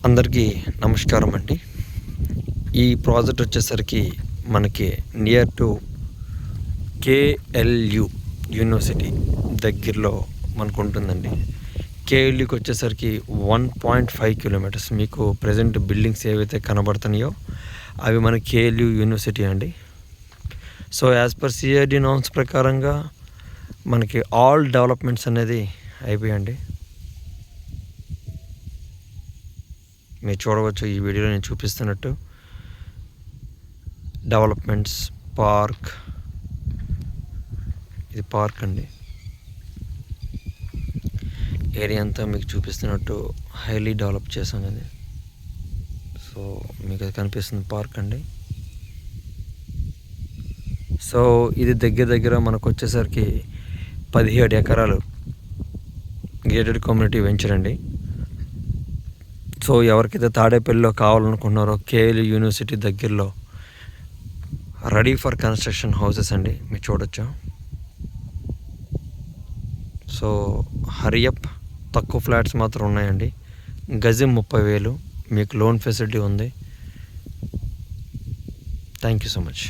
అందరికీ నమస్కారం అండి. ఈ ప్రాజెక్ట్ వచ్చేసరికి మనకి నియర్ టు కేఎల్యు యూనివర్సిటీ దగ్గరలో మనకు ఉంటుందండి. కేఎల్యుకి వచ్చేసరికి 1.5 కిలోమీటర్స్. మీకు ప్రజెంట్ బిల్డింగ్స్ ఏవైతే కనబడుతున్నాయో అవి మన కేఎల్యు యూనివర్సిటీ అండి. So as per CID norms ప్రకారంగా మనకి ఆల్ డెవలప్మెంట్స్ అనేది అయిపోయాయండి. మీరు చూడవచ్చు ఈ వీడియోలో నేను చూపిస్తున్నట్టు డెవలప్మెంట్స్, పార్క్, ఇది పార్క్ అండి. ఏరియా అంతా మీకు చూపిస్తున్నట్టు హైలీ డెవలప్ చేసాం అది. సో మీకు అది కనిపిస్తుంది పార్క్ అండి. సో ఇది దగ్గర మనకు వచ్చేసరికి 17 ఎకరాలు గేటెడ్ కమ్యూనిటీ వెంచర్ అండి. సో ఎవరికైతే తాడేపల్లిలో కావాలనుకున్నారో కేఎల్ యూనివర్సిటీ దగ్గరలో రెడీ ఫర్ కన్స్ట్రక్షన్ హౌసెస్ అండి, మీరు చూడొచ్చు. సో హరియప్, తక్కువ ఫ్లాట్స్ మాత్రం ఉన్నాయండి. గజం 30,000, మీకు లోన్ ఫెసిలిటీ ఉంది. Thank you so much.